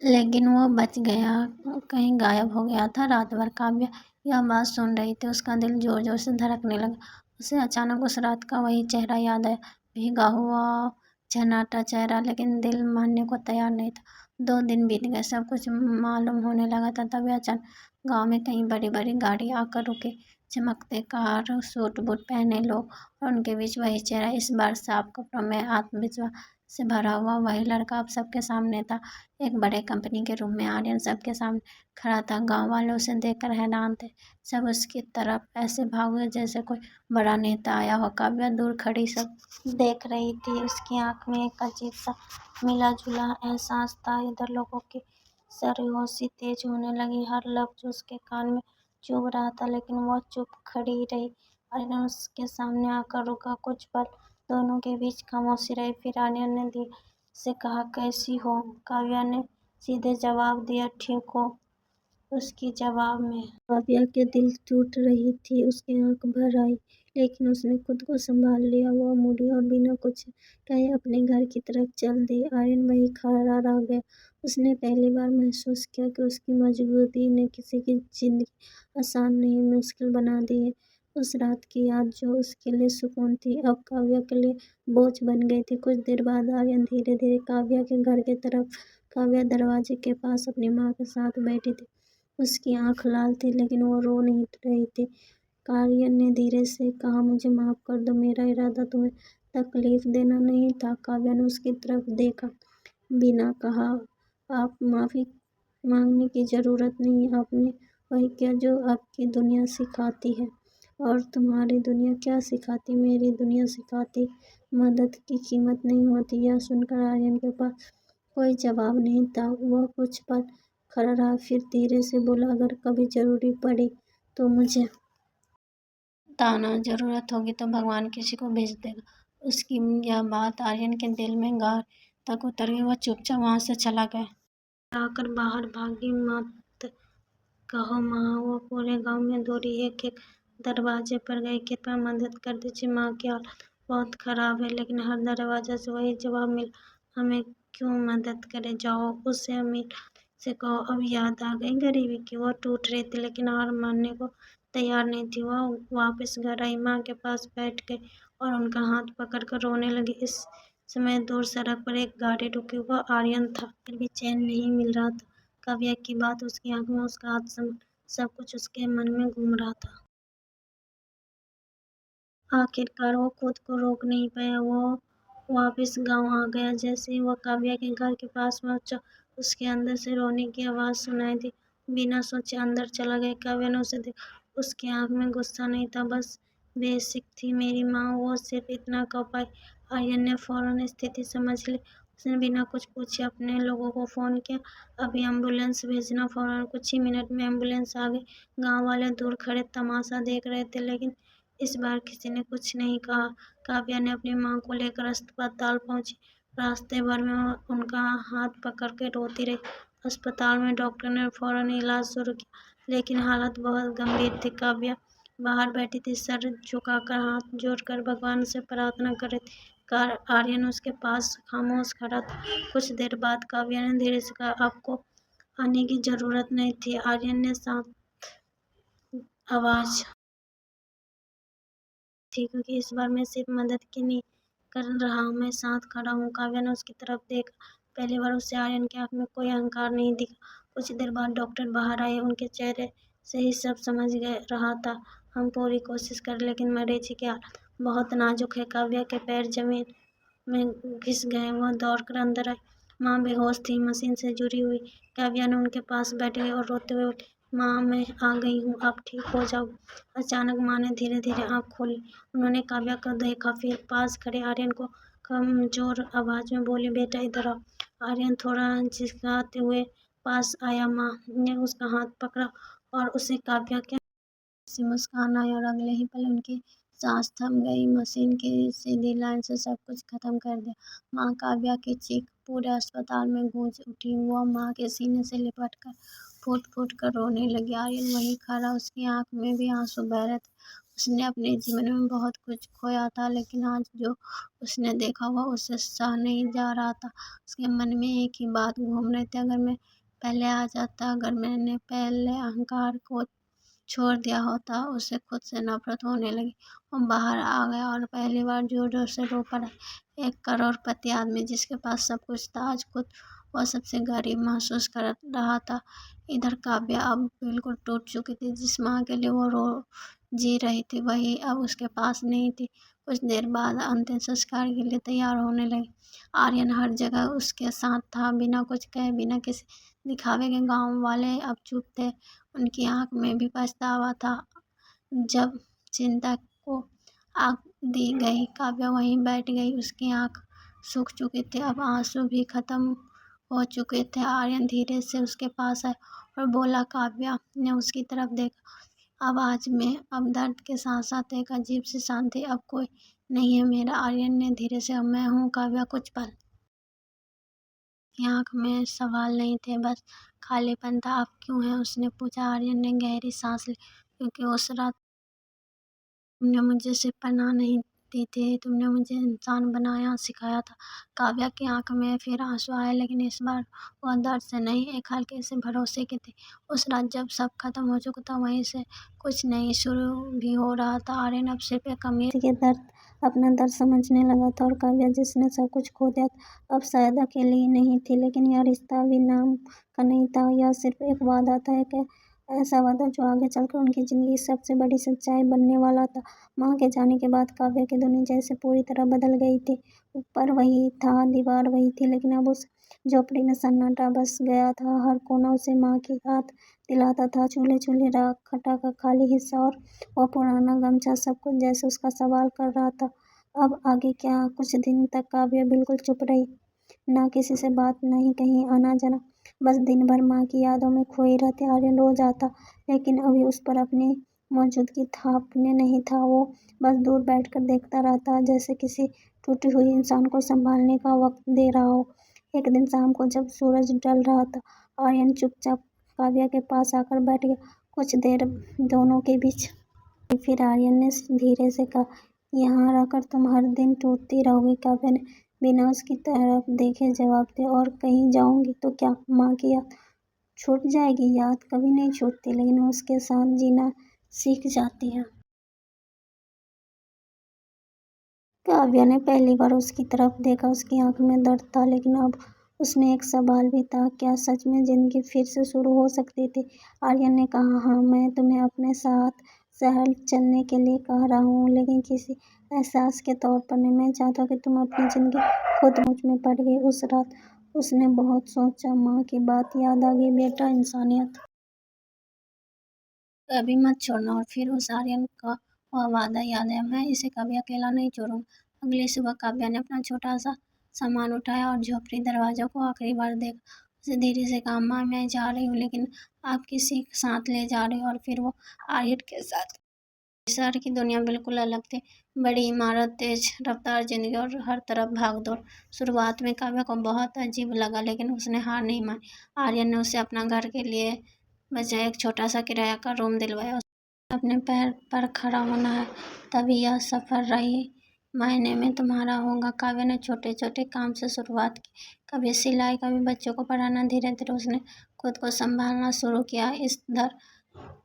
लेकिन वो बच गया, कहीं गायब हो गया था। रात भर काव्या यह बात सुन रही थी। उसका दिल जोर जोर से धड़कने लगा। उसे अचानक उस रात का वही चेहरा याद आया, भीगा हुआ झन्नाटा चेहरा। लेकिन दिल मानने को तैयार नहीं था। 2 दिन बीत गए, सब कुछ मालूम होने लगा था। तभी अचानक गांव में कई बड़ी बड़ी गाड़ी आकर रुके। चमकते कार, सूट बूट पहने लोग, और उनके बीच वही चेहरा, इस बार साफ कपड़ों में, आत्मविश्वास से भरा हुआ वही लड़का अब सबके सामने था। एक बड़े कंपनी के रूम में आर्यन सबके सामने खड़ा था। गांव वाले उसे देखकर हैरान थे। सब उसकी तरफ ऐसे भागे जैसे कोई बड़ा नेता आया हो। काव्या दूर खड़ी सब देख रही थी। उसकी आंख में एक अजीब सा मिला जुला एहसास था। इधर लोगों की सरगोशी तेज होने लगी। हर लफ्ज उसके कान में चुभ रहा था, लेकिन वह चुप खड़ी रही। आर्यन उसके सामने आकर रुका। कुछ पल दोनों के बीच खामोशी रही। फिर आर्यन ने धीरे से कहा, कैसी हो? काव्या ने सीधे जवाब दिया, ठीक हो? उसकी जवाब में काव्या के दिल टूट रही थी। उसकी आंख भर आई, लेकिन उसने खुद को संभाल लिया। वह मुड़ी और बिना कुछ कहे अपने घर की तरफ चल दी। आर्यन वहीं खड़ा रह गया। उसने पहली बार महसूस किया कि उसकी मजबूरी ने किसी की जिंदगी आसान नहीं, मुश्किल बना दी है। उस रात की याद जो उसके लिए सुकून थी, अब काव्या के लिए बोझ बन गई थी। कुछ देर बाद आर्यन धीरे धीरे काव्या के घर की तरफ। काव्या दरवाजे के पास अपनी माँ के साथ बैठी थी। उसकी आंख लाल थी, लेकिन वो रो नहीं रही थी। आर्यन ने धीरे से कहा, मुझे माफ कर दो, मेरा इरादा तुम्हें तकलीफ देना नहीं था। काव्या ने उसकी तरफ देखा, बिना कहा, आप माफी मांगने की जरूरत नहीं। आपने वही किया जो आपकी दुनिया सिखाती है। और तुम्हारी दुनिया क्या सिखाती? मेरी दुनिया सिखाती मदद की कीमत नहीं होती। यह सुनकर आर्यन के पास कोई जवाब नहीं था। वह कुछ पल खड़ा रहा, फिर धीरे से बोला, अगर कभी जरूरी पड़ी तो मुझे बताना। जरूरत होगी तो भगवान किसी को भेज देगा। उसकी यह बात आर्यन के दिल में गहराई तक उतर गई। वह चुपचाप वहां से चला गया। आकर बाहर भागी, मत कहो माँ। वो पूरे गांव में दौड़ी, एक एक दरवाजे पर गई, कृपया मदद कर दीजिए, माँ की हालत बहुत खराब है। लेकिन हर दरवाजे से वही जवाब मिला, हमें क्यों मदद करे, जाओ उससे अमीर से कहो। अब याद आ गई गरीबी की। वो टूट रही थी, लेकिन हार मानने को तैयार नहीं थी। वह वापस घर आई, माँ के पास बैठ गई और उनका हाथ पकड़कर रोने लगी। इस समय दूर सड़क पर एक गाड़ी रुकी। हुआ आर्यन था, फिर भी चैन नहीं मिल रहा था। काव्या की बात, उसकी आंख में उसका हाथ, सब कुछ उसके मन में घूम रहा था। आखिरकार वो खुद को रोक नहीं पाया। वो वापस गांव आ गया। जैसे ही वो काव्या के घर के पास पहुंचा, उसके अंदर से रोने की आवाज सुनाई दी। बिना सोचे अंदर चला गया। काव्या ने उसे देखा। उसकी आंख में गुस्सा नहीं था, बस बेसिक थी, मेरी माँ। वो सिर्फ इतना कह पाई। आर्यन ने फौरन स्थिति समझ ली। उसने बिना कुछ पूछे अपने लोगों को फोन किया, अभी एम्बुलेंस भेजना। फौरन कुछ ही मिनट में एम्बुलेंस आ गई। गांव वाले दूर खड़े तमाशा देख रहे थे, लेकिन इस बार किसी ने कुछ नहीं कहा। काव्या ने अपनी माँ को लेकर अस्पताल पहुंची। रास्ते भर में उनका हाथ पकड़ के रोती रही। अस्पताल में डॉक्टर ने फौरन इलाज शुरू किया, लेकिन हालत बहुत गंभीर थी। काव्या बाहर बैठी थी, सर झुकाकर, हाथ जोड़कर भगवान से प्रार्थना कर रही थी। आर्यन उसके पास खामोश खड़ा था। कुछ देर बाद काव्या ने धीरे से कहा, आपको आने की जरूरत नहीं थी। आर्यन ने शांत आवाज थी, क्योंकि इस बार मैं सिर्फ मदद की नहीं कर रहा हूँ, मैं साथ खड़ा हूँ। काव्या ने उसकी तरफ देखा। पहली बार उसे आर्यन की आंख में कोई अहंकार नहीं दिखा। कुछ देर बाद डॉक्टर बाहर आए। उनके चेहरे से ही सब समझ गए रहा था। हम पूरी कोशिश कर, लेकिन मरीज की हालत बहुत नाजुक है। काव्या के पैर जमीन में घिस गए। वह दौड़कर अंदर आई। माँ बेहोश थी, मशीन से जुड़ी हुई। काव्या ने उनके पास बैठ गई और रोते हुए बोली, माँ मैं आ गई हूँ, आप ठीक हो जाओ। अचानक माँ ने धीरे धीरे आँख खोली। उन्होंने काव्या को देखा, फिर पास खड़े आर्यन को कमजोर आवाज में बोली, बेटा इधर आओ। आर्यन थोड़ा झिझकाते हुए पास आया। माँ ने उसका हाथ पकड़ा और उसे काव्या के से मुस्कान आई, और अगले ही पल उनकी सांस थम गई। मशीन की सीधी लाइन से सब कुछ खत्म कर दिया। माँ काव्या की चीख पूरे अस्पताल में गूंज उठी। वह माँ के सीने से लिपट कर फूट फूट कर रोने लगी। आर्यन वहीं खड़ा, उसकी आंख में भी आंसू बह रहे थे। उसने अपने जीवन में बहुत कुछ खोया था, लेकिन आज जो उसने देखा हुआ उसे सह नहीं जा रहा था। उसके मन में एक ही बात घूम रही थी, अगर मैं पहले आ जाता, अगर मैंने पहले अहंकार को छोड़ दिया होता। उसे खुद से नफरत होने लगी। वो बाहर आ गया और पहली बार जोर जोर से रो पड़ा। एक करोड़पति आदमी जिसके पास सब कुछ था, आज खुद वह सबसे गरीब महसूस कर रहा था। इधर काव्या अब बिल्कुल टूट चुकी थी। जिस माँ के लिए वो रो जी रही थी, वही अब उसके पास नहीं थी। कुछ देर बाद अंतिम संस्कार के लिए तैयार होने लगी। आर्यन हर जगह उसके साथ था, बिना कुछ कहे, बिना किसी दिखावे के। गांव वाले अब चुप थे। उनकी आंख में भी पछतावा था। जब चिंता को आग दी गई, काव्या वहीं बैठ गई। उसकी आंख सूख चुकी थी, अब आंसू भी खत्म हो चुके थे। आर्यन धीरे से उसके पास आया और बोला। काव्या ने उसकी तरफ देखा। आवाज में अब दर्द के साथ साथ एक अजीब सी शांति। अब कोई नहीं है मेरा, आर्यन ने धीरे से। मैं हूँ काव्या। कुछ पल की आंख में सवाल नहीं थे, बस खालीपन था। आप क्यों हैं? उसने पूछा। आर्यन ने गहरी सांस ली। क्योंकि उस रात तुमने मुझे सिर्फ पनाह नहीं दी थी, तुमने मुझे इंसान बनाया सिखाया था। काव्या की आंख में फिर आंसू आए, लेकिन इस बार वह दर्द से नहीं, एक हल्के से भरोसे के थे। उस रात जब सब खत्म हो चुका था, वहीं से कुछ नहीं शुरू भी हो रहा था। आर्यन अब सिर्फ एक अमीर के दर्द, अपना दर्द समझने लगा था। और काव्या जिसने सब कुछ खो दिया था, अब शायद अकेली ही नहीं थी, लेकिन यह रिश्ता भी नाम का नहीं था। यह सिर्फ एक वादा था, एक ऐसा वादा जो आगे चलकर उनकी जिंदगी की सबसे बड़ी सच्चाई बनने वाला था। माँ के जाने के बाद काव्या की दुनिया जैसे पूरी तरह बदल गई थी। ऊपर वही था, दीवार वही थी, लेकिन अब उस झोपड़ी में सन्नाटा बस गया था। हर कोना उसे माँ की याद दिलाता था। चूल्हे चूल्हे राख, खटा का खाली हिस्सा और वह पुराना गमछा, सब कुछ जैसे उसका सवाल कर रहा था। अब आगे क्या? कुछ दिन तक काव्या बिल्कुल चुप रही। ना किसी से बात, ना ही कहीं आना जाना, बस दिन भर माँ की यादों में खोई रहती। आर्यन रोज आता, लेकिन अभी उस पर अपनी मौजूदगी थापने नहीं था। वो बस दूर बैठकर देखता रहता, जैसे किसी टूटी हुई इंसान को संभालने का वक्त दे रहा हो। एक दिन शाम को जब सूरज ढल रहा था, आर्यन चुपचाप काव्या के पास आकर बैठ गया। कुछ देर दोनों के बीच, फिर आर्यन ने धीरे से कहा, यहाँ रहकर तुम हर दिन टूटती रहोगी? काव्या ने बिना उसकी तरफ देखे जवाब दिया। और कहीं जाऊंगी तो क्या? माँ की याद छूट जाएगी? याद कभी नहीं छूटती, लेकिन उसके साथ जीना सीख जाती है। काव्या ने पहली बार उसकी तरफ देखा। उसकी आंख में दर्द था, लेकिन अब उसमें एक सवाल भी था। क्या सच में जिंदगी फिर से शुरू हो सकती थी? आर्यन ने कहा, हाँ, मैं तुम्हें अपने साथ शहर चलने के लिए कह रहा हूँ, लेकिन किसी एहसास के तौर पर नहीं। मैं चाहता हूँ कि तुम अपनी जिंदगी खुद सोच में पड़ गई। उस रात उसने बहुत सोचा। माँ की बात याद आ गई। बेटा, इंसानियत कभी मत छोड़ना। और फिर उस आर्यन का वह वादा याद आया, मैं इसे कभी अकेला नहीं छोड़ूंगा। अगली सुबह काव्या ने अपना छोटा सा सामान उठाया और झोपड़ी दरवाजा को आखिरी बार देखा। उसे धीरे से कहा, माँ, मैं जा रही हूँ, लेकिन आप किसी के साथ ले जा रही हो? और फिर वो आर्यन के साथ। शहर की दुनिया बिल्कुल अलग थी। बड़ी इमारत, तेज रफ्तार जिंदगी और हर तरफ भागदौड़। शुरुआत में काव्या को बहुत अजीब लगा, लेकिन उसने हार नहीं मानी। आर्यन ने उसे अपना घर के लिए बजाय एक छोटा सा किराया का रूम दिलवाया। अपने पैर पर खड़ा होना है, तभी यह सफर रही मायने में तुम्हारा होगा। काव्या ने छोटे छोटे काम से शुरुआत की, कभी सिलाई, कभी बच्चों को पढ़ाना। धीरे धीरे उसने खुद को संभालना शुरू किया। इस दर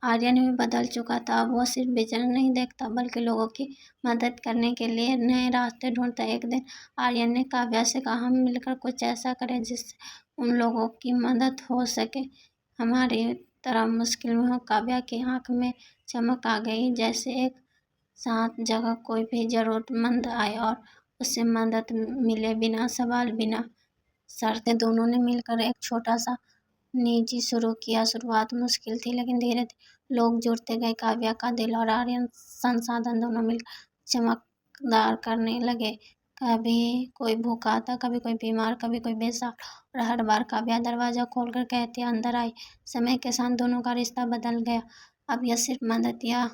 आर्यन भी बदल चुका था। अब वह सिर्फ बेचैन नहीं देखता, बल्कि लोगों की मदद करने के लिए नए रास्ते ढूंढता। एक दिन आर्यन ने काव्या से कहा, हम मिलकर कुछ ऐसा करें जिससे उन लोगों की मदद हो सके हमारी तरह मुश्किल में हो। काव्या की आंख में चमक आ गई, जैसे एक शांत जगह कोई भी जरूरतमंद आए और उससे मदद मिले, बिना सवाल, बिना शर्तें। दोनों ने मिलकर एक छोटा सा निजी शुरू किया। शुरुआत मुश्किल थी, लेकिन धीरे धीरे लोग जुड़ते गए। काव्या का दिल और आर्यन संसाधन दोनों मिलकर चमकदार करने लगे। कभी कोई भूखा आता, कभी कोई बीमार, कभी कोई बेसहारा, और हर बार काव्या दरवाजा खोलकर कहती, अंदर आई। समय के साथ दोनों का रिश्ता बदल गया। अब यह सिर्फ मदद या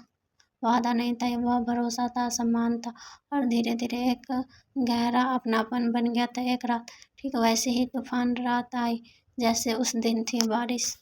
वादा नहीं था, वह भरोसा था, सम्मान था, और धीरे धीरे एक गहरा अपनापन बन गया था। एक रात ठीक वैसे ही तूफान रात आई, जैसे उस दिन थी बारिश।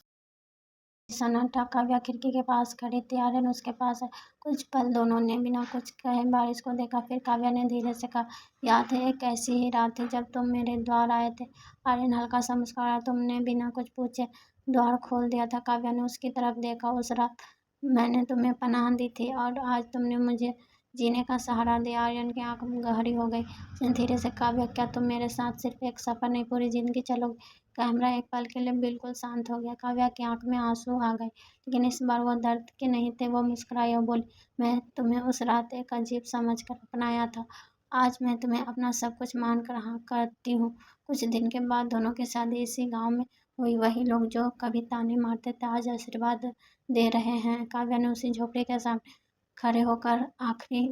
सन्नाटा। काव्या खिड़की के पास खड़ी थी, आर्यन उसके पास है। कुछ पल दोनों ने बिना कुछ कहे बारिश को देखा, फिर काव्या ने धीरे से कहा, याद है एक ऐसी ही रात थी जब तुम मेरे द्वार आए थे। आर्यन हल्का सा मुस्कुराया, तुमने बिना कुछ पूछे द्वार खोल दिया था। काव्या ने उसकी तरफ देखा, उस रात मैंने तुम्हें पनाह दी थी और आज तुमने मुझे जीने का सहारा दिया। आर्यन की आंख गहरी हो गई। उसने धीरे से कहा, क्या तुम मेरे साथ सिर्फ एक सफर नहीं पूरी जिंदगी चलोगे? कैमरा एक पल के लिए बिल्कुल शांत हो गया। काव्या की आंख में आंसू आ गए, लेकिन इस बार वो दर्द के नहीं थे। वो मुस्कुराई और बोली, मैं तुम्हें उस रात एक अजीब समझ कर अपनाया था, आज मैं तुम्हें अपना सब कुछ मान कर हाँ करती हूँ। कुछ दिन के बाद दोनों की शादी इसी गांव में हुई। वही लोग जो कभी ताने मारते थे आज आशीर्वाद दे रहे हैं। काव्या ने उसी झोपड़ी के सामने खड़े होकर आखिरी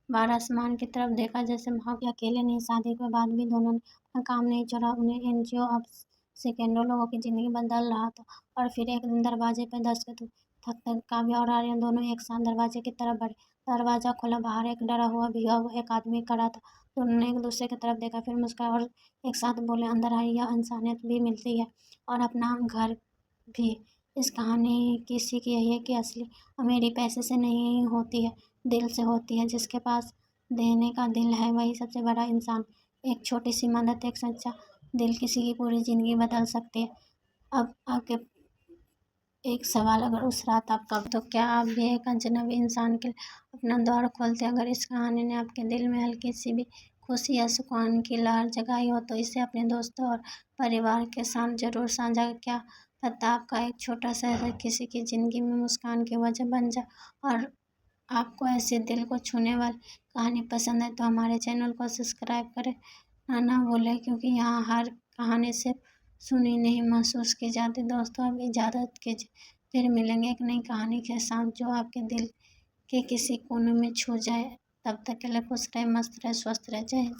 बार आसमान की तरफ देखा, जैसे भाग्य अकेले नहीं, शादी के बाद भी दोनों ने अपना काम नहीं छोड़ा। उन्हें एनजीओ अब सेकंडों लोगों की जिंदगी बदल रहा था। और फिर एक दिन दरवाजे पर दस्तक हुई। थक थक काव्या और आर्यन दोनों एक साथ दरवाजे की तरफ बढ़े। दरवाजा खुला, बाहर एक डरा हुआ भीगा हुआ एक आदमी खड़ा था। दोनों ने एक दूसरे की तरफ देखा, फिर मुस्कुराए और एक साथ बोले, अंदर आइए, इंसानियत भी मिलती है और अपना घर भी। इस कहानी की सीख यही है कि असली अमीरी पैसे से नहीं होती है, दिल से होती है। जिसके पास देने का दिल है वही सबसे बड़ा इंसान। एक छोटी सी मदद, एक सच्चा दिल किसी की पूरी जिंदगी बदल सकती है। अब आपके एक सवाल, अगर उस रात आप कब, तो क्या आप भी एक अजनबी इंसान के लिए अपना द्वार खोलते? अगर इस कहानी ने आपके दिल में हल्की सी भी खुशी या सुकून की लहर जगाई हो तो इसे अपने दोस्तों और परिवार के साथ जरूर साझा। क्या पता आपका एक छोटा सा असर किसी की जिंदगी में मुस्कान की वजह बन जाए। और आपको ऐसे दिल को छूने वाली कहानी पसंद है तो हमारे चैनल को सब्सक्राइब करें ना भूलें, क्योंकि यहाँ हर कहानी सिर्फ सुनी नहीं महसूस की जाती। दोस्तों अब इजाज़त कीजिए, फिर मिलेंगे एक नई कहानी के साथ जो आपके दिल के किसी कोने में छू जाए। तब तक के लिए खुश रहे, मस्त रहे, स्वस्थ रहे। जय हिंद।